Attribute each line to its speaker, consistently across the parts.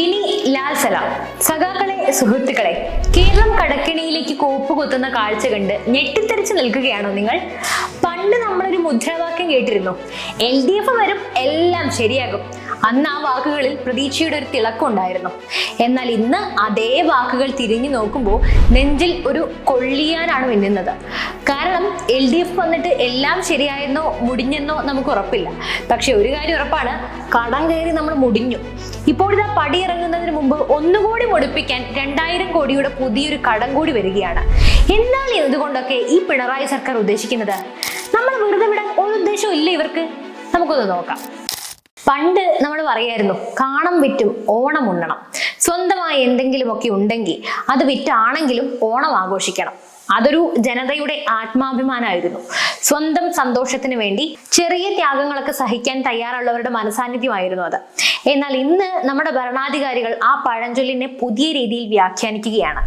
Speaker 1: ഇനി ലാൽ സലാം. സഖാക്കളെ, സുഹൃത്തുക്കളെ, കേരളം കടക്കിണിയിലേക്ക് കോപ്പുകുത്തുന്ന കാഴ്ച കണ്ട് ഞെട്ടിത്തെറിച്ച് നിൽക്കുകയാണോ നിങ്ങൾ? പണ്ട് നമ്മളൊരു മുദ്രാവാക്യം കേട്ടിരുന്നു, LDF വരും, എല്ലാം ശരിയാകും. അന്ന് ആ വാക്കുകളിൽ പ്രതീക്ഷയുടെ ഒരു തിളക്കമുണ്ടായിരുന്നു. എന്നാൽ ഇന്ന് അതേ വാക്കുകൾ തിരിഞ്ഞു നോക്കുമ്പോൾ നെഞ്ചിൽ ഒരു കൊള്ളിയാനാണ് മിന്നുന്നത്. കാരണം LDF വന്നിട്ട് എല്ലാം ശരിയായെന്നോ മുടിഞ്ഞെന്നോ നമുക്ക് ഉറപ്പില്ല. പക്ഷെ ഒരു കാര്യം ഉറപ്പാണ്, കടം കയറി നമ്മൾ മുടിഞ്ഞു. ഇപ്പോഴിതാ പടിയിറങ്ങുന്നതിന് മുമ്പ് ഒന്നുകൂടി മുടിപ്പിക്കാൻ 2000 കോടിയുടെ പുതിയൊരു കടം കൂടി വരികയാണ്. എന്നാൽ ഇതുകൊണ്ടൊക്കെ ഈ പിണറായി സർക്കാർ ഉദ്ദേശിക്കുന്നത്? നമ്മൾ വെറുതെ വിടാൻ ഒരു ഉദ്ദേശവും ഇല്ല ഇവർക്ക്. നമുക്കൊന്ന് നോക്കാം. പണ്ട് നമ്മൾ പറയായിരുന്നു, കാണം വിറ്റും ഓണം ഉണ്ണണം. സ്വന്തമായി എന്തെങ്കിലുമൊക്കെ ഉണ്ടെങ്കിൽ അത് വിറ്റാണെങ്കിലും ഓണം ആഘോഷിക്കണം. അതൊരു ജനതയുടെ ആത്മാഭിമാനമായിരുന്നു. സ്വന്തം സന്തോഷത്തിന് വേണ്ടി ചെറിയ ത്യാഗങ്ങളൊക്കെ സഹിക്കാൻ തയ്യാറുള്ളവരുടെ മനസാന്നിധ്യമായിരുന്നു അത്. എന്നാൽ ഇന്ന് നമ്മുടെ ഭരണാധികാരികൾ ആ പഴഞ്ചൊല്ലിനെ പുതിയ രീതിയിൽ വ്യാഖ്യാനിക്കുകയാണ്.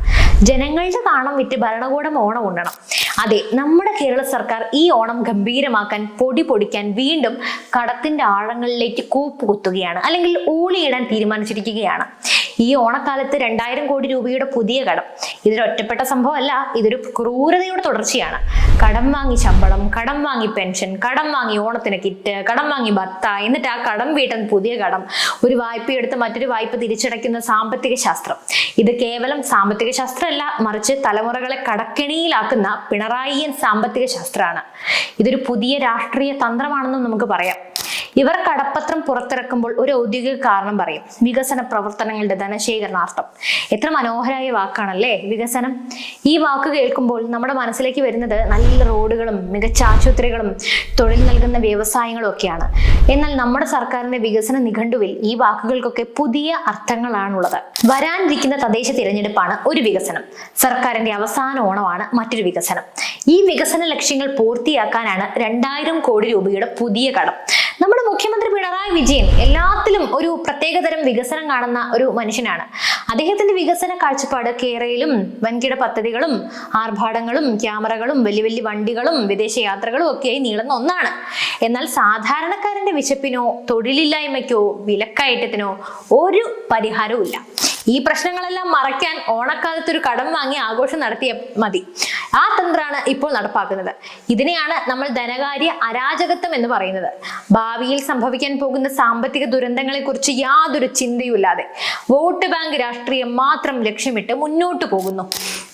Speaker 1: ജനങ്ങളുടെ കാണം വിറ്റ് ഭരണകൂടം ഓണം ഉണ്ണണം. അതെ, നമ്മുടെ കേരള സർക്കാർ ഈ ഓണം ഗംഭീരമാക്കാൻ, പൊടി പൊടിക്കാൻ വീണ്ടും കടത്തിന്റെ ആഴങ്ങളിലേക്ക് കൂപ്പുകുത്തുകയാണ്, അല്ലെങ്കിൽ ഊളിയിടാൻ തീരുമാനിച്ചിരിക്കുകയാണ്. ഈ ഓണക്കാലത്ത് 2000 കോടി രൂപയുടെ പുതിയ കടം ഇതൊരു ഒറ്റപ്പെട്ട സംഭവമല്ല, ഇതൊരു ക്രൂരതയുടെ തുടർച്ചയാണ്. കടം വാങ്ങി ശമ്പളം, കടം വാങ്ങി പെൻഷൻ, കടം വാങ്ങി ഓണത്തിന് കിറ്റ്, കടം വാങ്ങി ഭത്ത, എന്നിട്ട് ആ കടം വീട്ടാൻ പുതിയ കടം, ഒരു വായ്പ എടുത്ത് മറ്റൊരു വായ്പ തിരിച്ചടയ്ക്കുന്ന സാമ്പത്തിക ശാസ്ത്രം. ഇത് കേവലം സാമ്പത്തിക ശാസ്ത്രമല്ല, മറിച്ച് തലമുറകളെ കടക്കെണിയിലാക്കുന്ന പിണറായിയൻ സാമ്പത്തിക ശാസ്ത്രമാണ്. ഇതൊരു പുതിയ രാഷ്ട്രീയ തന്ത്രമാണെന്നും നമുക്ക് പറയാം. ഇവർ കടപ്പത്രം പുറത്തിറക്കുമ്പോൾ ഒരു ഔദ്യോഗിക കാരണം പറയും, വികസന പ്രവർത്തനങ്ങളുടെ ധനശേഖരണാർത്ഥം. എത്ര മനോഹരമായ വാക്കാണല്ലേ വികസനം. ഈ വാക്ക് കേൾക്കുമ്പോൾ നമ്മുടെ മനസ്സിലേക്ക് വരുന്നത് നല്ല റോഡുകളും മികച്ച ആശുപത്രികളും തൊഴിൽ നൽകുന്ന വ്യവസായങ്ങളും ഒക്കെയാണ്. എന്നാൽ നമ്മുടെ സർക്കാരിന്റെ വികസന നിഘണ്ടുവിൽ ഈ വാക്കുകൾക്കൊക്കെ പുതിയ അർത്ഥങ്ങളാണുള്ളത്. വരാനിരിക്കുന്ന തദ്ദേശ തിരഞ്ഞെടുപ്പാണ് ഒരു വികസനം, സർക്കാരിന്റെ അവസാന ഓണമാണ് മറ്റൊരു വികസനം. ഈ വികസന ലക്ഷ്യങ്ങൾ പൂർത്തിയാക്കാനാണ് 2000 കോടി രൂപയുടെ പുതിയ കടം. നമ്മുടെ മുഖ്യമന്ത്രി പിണറായി വിജയൻ എല്ലാത്തിലും ഒരു പ്രത്യേകതരം വികസനം കാണുന്ന ഒരു മനുഷ്യനാണ്. അദ്ദേഹത്തിന്റെ വികസന കാഴ്ചപ്പാട് കേരളയിലും വൻകിട പദ്ധതികളും ആർഭാടങ്ങളും ക്യാമറകളും വലിയ വലിയ വണ്ടികളും വിദേശ യാത്രകളും ഒക്കെയായി നീളുന്ന ഒന്നാണ്. എന്നാൽ സാധാരണക്കാരന്റെ വിശപ്പിനോ തൊഴിലില്ലായ്മയ്ക്കോ വിലക്കയറ്റത്തിനോ ഒരു പരിഹാരവും ഇല്ല. ഈ പ്രശ്നങ്ങളെല്ലാം മറയ്ക്കാൻ ഓണക്കാലത്ത് ഒരു കടം വാങ്ങി ആഘോഷം നടത്തിയ മതി. ആ തന്ത്രമാണ് ഇപ്പോൾ നടപ്പാക്കുന്നത്. ഇതിനെയാണ് നമ്മൾ ധനകാര്യ അരാജകത്വം എന്ന് പറയുന്നത്. ഭാവിയിൽ സംഭവിക്കാൻ പോകുന്ന സാമ്പത്തിക ദുരന്തങ്ങളെ കുറിച്ച് യാതൊരു ചിന്തയുമില്ലാതെ വോട്ട് ബാങ്ക് രാഷ്ട്രീയം മാത്രം ലക്ഷ്യമിട്ട് മുന്നോട്ട് പോകുന്നു.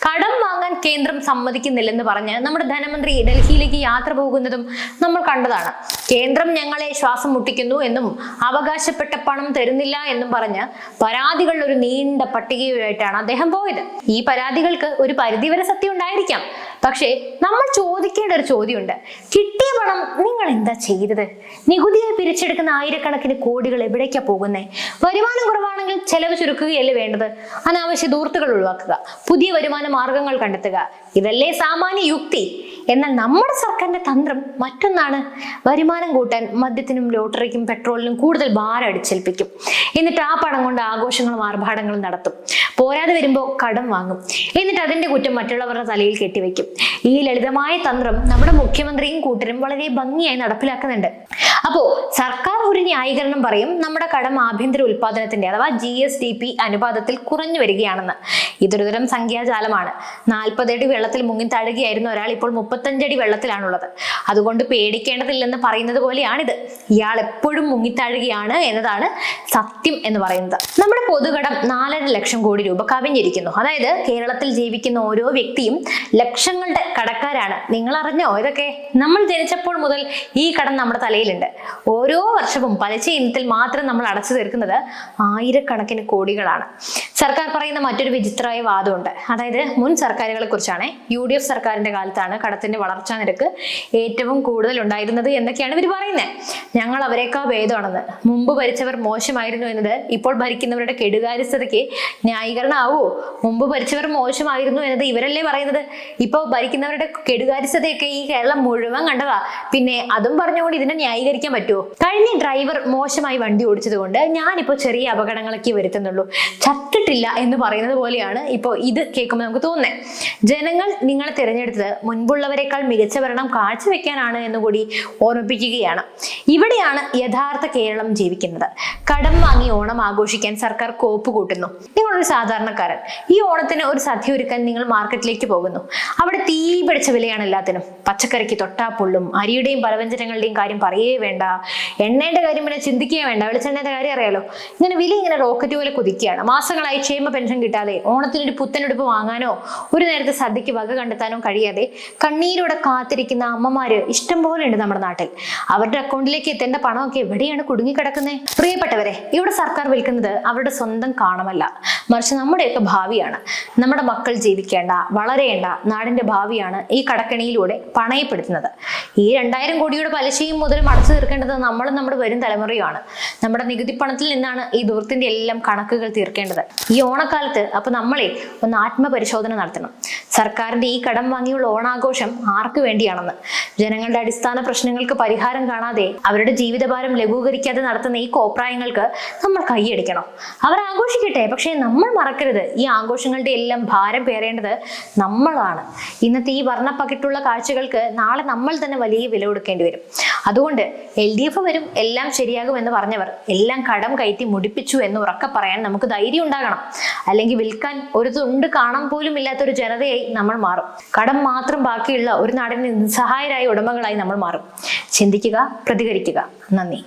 Speaker 1: കടം വാങ്ങാൻ കേന്ദ്രം സമ്മതിക്കുന്നില്ലെന്ന് പറഞ്ഞ് നമ്മുടെ ധനമന്ത്രി ഡൽഹിയിലേക്ക് യാത്ര പോകുന്നതും നമ്മൾ കണ്ടതാണ്. കേന്ദ്രം ഞങ്ങളെ ശ്വാസം മുട്ടിക്കുന്നു എന്നും അവകാശപ്പെട്ട പണം തരുന്നില്ല എന്നും പറഞ്ഞ് പരാതികളുടെ ഒരു നീണ്ട പട്ടികയുമായിട്ടാണ് അദ്ദേഹം പോയത്. ഈ പരാതികൾക്ക് ഒരു പരിധിവരെ സത്യം ഉണ്ടായിരിക്കാം. പക്ഷേ നമ്മൾ ചോദിക്കേണ്ട ഒരു ചോദ്യമുണ്ട്, കിട്ടിയ പണം നിങ്ങൾ എന്താ ചെയ്തത്? നികുതിയായി പിരിച്ചെടുക്കുന്ന ആയിരക്കണക്കിന് കോടികൾ എവിടേക്കാ പോകുന്നേ? വരുമാനം കുറവാണെങ്കിൽ ചെലവ് ചുരുക്കുകയല്ലേ വേണ്ടത്? അനാവശ്യ ധൂർത്തുകൾ ഒഴിവാക്കുക, പുതിയ വരുമാന മാർഗങ്ങൾ കണ്ടെത്തുക, ഇതല്ലേ സാമാന്യ യുക്തി. എന്നാൽ നമ്മുടെ സർക്കാരിന്റെ തന്ത്രം മറ്റൊന്നാണ്. വരുമാനം കൂട്ടാൻ മദ്യത്തിനും ലോട്ടറിക്കും പെട്രോളിനും കൂടുതൽ ഭാരം അടിച്ചേൽപ്പിക്കും. എന്നിട്ട് ആ പണം കൊണ്ട് ആഘോഷങ്ങളും ആർഭാടങ്ങളും നടത്തും. പോരാതെ വരുമ്പോൾ കടം വാങ്ങും. എന്നിട്ട് അതിന്റെ കുറ്റം മറ്റുള്ളവരുടെ തലയിൽ കെട്ടിവെക്കും. ഈ ലളിതമായ തന്ത്രം നമ്മുടെ മുഖ്യമന്ത്രിയും കൂട്ടരും വളരെ ഭംഗിയായി നടപ്പിലാക്കുന്നുണ്ട്. അപ്പോ സർക്കാർ ഒരു ന്യായീകരണം പറയും, നമ്മുടെ കടം ആഭ്യന്തര ഉൽപാദനത്തിന്റെ അഥവാ GSDP അനുപാതത്തിൽ കുറഞ്ഞു വരികയാണെന്ന്. ഇതൊരു തരം സംഖ്യാജാലമാണ്. 40 അടി വെള്ളത്തിൽ മുങ്ങി താഴുകയായിരുന്ന ഒരാൾ ഇപ്പോൾ 35 അടി വെള്ളത്തിലാണുള്ളത്. അതുകൊണ്ട് പേടിക്കേണ്ടതില്ലെന്ന് പറയുന്നത് പോലെയാണിത്. ഇയാൾ എപ്പോഴും മുങ്ങിത്താഴുകയാണ് എന്നതാണ് സത്യം എന്ന് പറയുന്നത്. നമ്മുടെ പൊതുകടം 4.5 ലക്ഷം കോടി രൂപ കവിഞ്ഞിരിക്കുന്നു. അതായത് കേരളത്തിൽ ജീവിക്കുന്ന ഓരോ വ്യക്തിയും ലക്ഷങ്ങളുടെ കടക്കാരാണ്. നിങ്ങൾ അറിഞ്ഞോ ഇതൊക്കെ? നമ്മൾ ജനിച്ചപ്പോൾ മുതൽ ഈ കടം നമ്മുടെ തലയിലുണ്ട്. ഓരോ വർഷവും പലിശ ഇനത്തിൽ മാത്രം നമ്മൾ അടച്ചു തീർക്കുന്നത് ആയിരക്കണക്കിന് കോടികളാണ്. സർക്കാർ പറയുന്ന മറ്റൊരു വിചിത്രമായ വാദമുണ്ട്. അതായത് മുൻ സർക്കാരുകളെ കുറിച്ചാണ്. UDF സർക്കാരിന്റെ കാലത്താണ് കടത്തിന്റെ വളർച്ചാ നിരക്ക് ഏറ്റവും കൂടുതൽ ഉണ്ടായിരുന്നത് എന്നൊക്കെയാണ് ഇവർ പറയുന്നത്. ഞങ്ങൾ അവരെക്കാൾ ഭേദമാണെന്ന്. മുമ്പ് ഭരിച്ചവർ മോശമായിരുന്നു എന്നത് ഇപ്പോൾ ഭരിക്കുന്നവരുടെ കെടുകാര്യസ്ഥതയ്ക്ക് ന്യായീകരണമാവോ? മുമ്പ് ഭരിച്ചവർ മോശമായിരുന്നു എന്നത് ഇവരല്ലേ പറയുന്നത്. ഇപ്പോൾ ഭരിക്കുന്നവരുടെ കെടുകാര്യസ്ഥതയൊക്കെ ഈ കേരളം മുഴുവൻ കണ്ടതാ. പിന്നെ അതും പറഞ്ഞുകൊണ്ട് ഇതിനെ ന്യായീകരിക്കാൻ പറ്റുമോ? കഴിഞ്ഞ ഡ്രൈവർ മോശമായി വണ്ടി ഓടിച്ചത് കൊണ്ട് ഞാനിപ്പോൾ ചെറിയ അപകടങ്ങളൊക്കെ വരുത്തുന്നുള്ളൂ, ചത്തിട്ട് കണ്ടിട്ടില്ല എന്ന് പറയുന്നത് പോലെയാണ് ഇപ്പോൾ ഇത് കേൾക്കുമ്പോൾ നമുക്ക് തോന്നുന്നത്. ജനങ്ങൾ നിങ്ങളെ തിരഞ്ഞെടുത്തത് മുൻപുള്ളവരെക്കാൾ മികച്ച ഭരണം കാഴ്ചവെക്കാനാണ് എന്നുകൂടി ഓർമ്മിപ്പിക്കുകയാണ്. ഇവിടെയാണ് യഥാർത്ഥ കേരളം ജീവിക്കുന്നത്. കടം വാങ്ങി ഓണം ആഘോഷിക്കാൻ സർക്കാർ കോപ്പ് കൂട്ടുന്നു. നിങ്ങളൊരു സാധാരണക്കാരൻ, ഈ ഓണത്തിന് ഒരു സദ്യ ഒരുക്കാൻ നിങ്ങൾ മാർക്കറ്റിലേക്ക് പോകുന്നു. അവിടെ തീ പിടിച്ച വിലയാണ് എല്ലാത്തിനും. പച്ചക്കറിക്ക് തൊട്ടാപ്പുള്ളും, അരിയുടെയും പലവ്യഞ്ജനങ്ങളുടെയും കാര്യം പറയേ വേണ്ട, എണ്ണയുടെ കാര്യം പിന്നെ ചിന്തിക്കുകയേ വേണ്ട, വെളിച്ചെണ്ണയുടെ കാര്യം അറിയാലോ. ഇങ്ങനെ വില ഇങ്ങനെ റോക്കറ്റ് പോലെ കുതിക്കുകയാണ്. മാസങ്ങളായി ക്ഷേമ പെൻഷൻ കിട്ടാതെ, ഓണത്തിനൊരു പുത്തനെടുപ്പ് വാങ്ങാനോ ഒരു നേരത്തെ സദ്യക്ക് വക കണ്ടെത്താനോ കഴിയാതെ കണ്ണീരോടെ കാത്തിരിക്കുന്ന അമ്മമാര് ഇഷ്ടം പോലെ ഉണ്ട് നമ്മുടെ നാട്ടിൽ. അവരുടെ അക്കൗണ്ടിലേക്ക് എത്തേണ്ട പണമൊക്കെ എവിടെയാണ് കുടുങ്ങിക്കിടക്കുന്നത്? പ്രിയപ്പെട്ടവരെ, ഇവിടെ സർക്കാർ വിൽക്കുന്നത് അവരുടെ സ്വന്തം കാണമല്ല, മറിച്ച് നമ്മുടെയൊക്കെ ഭാവിയാണ്. നമ്മുടെ മക്കൾ ജീവിക്കേണ്ട, വളരേണ്ട നാടിന്റെ ഭാവിയാണ് ഈ കടക്കെണിയിലൂടെ പണയപ്പെടുത്തുന്നത്. ഈ 2000 കോടിയുടെ പലിശയും മുതലും അടച്ചു തീർക്കേണ്ടത് നമ്മളും നമ്മുടെ വരും തലമുറയുമാണ്. നമ്മുടെ നികുതി പണത്തിൽ നിന്നാണ് ഈ ദൂരത്തിന്റെ എല്ലാം കണക്കുകൾ തീർക്കേണ്ടത്. ഈ ഓണക്കാലത്ത് അപ്പൊ നമ്മളെ ഒന്ന് ആത്മപരിശോധന നടത്തണം. സർക്കാരിന്റെ ഈ കടം വാങ്ങിയുള്ള ഓണാഘോഷം ആർക്ക് വേണ്ടിയാണെന്ന്. ജനങ്ങളുടെ അടിസ്ഥാന പ്രശ്നങ്ങൾക്ക് പരിഹാരം കാണാതെ, അവരുടെ ജീവിതഭാരം ലഘൂകരിക്കാതെ നടത്തുന്ന ഈ കോപ്രായങ്ങൾക്ക് നമ്മൾ കൈയടിക്കണം. അവർ ആഘോഷിക്കട്ടെ, പക്ഷേ നമ്മൾ മറക്കരുത്, ഈ ആഘോഷങ്ങളുടെ എല്ലാം ഭാരം പേറേണ്ടത് നമ്മളാണ്. ഇന്നത്തെ ഈ വർണ്ണപ്പകിട്ടുള്ള കാഴ്ചകൾക്ക് നാളെ നമ്മൾ തന്നെ വലിയ വില കൊടുക്കേണ്ടി വരും. അതുകൊണ്ട് LDF വരും, എല്ലാം ശരിയാകും എന്ന് പറഞ്ഞവർ എല്ലാം കടം കയറ്റി മുടിപ്പിച്ചു എന്ന് ഉറക്കെ പറയാൻ നമുക്ക് ധൈര്യം ഉണ്ടാകണം. അല്ലെങ്കിൽ വിൽക്കാൻ ഒരു തുണ്ട് കാണാൻ പോലും ഇല്ലാത്തൊരു ജനതയായി നമ്മൾ മാറും. കടം മാത്രം ബാക്കിയുള്ള ഒരു നാടിന് നിസ്സഹായരായ ഉടമകളായി നമ്മൾ മാറും. ചിന്തിക്കുക, പ്രതികരിക്കുക. നന്ദി.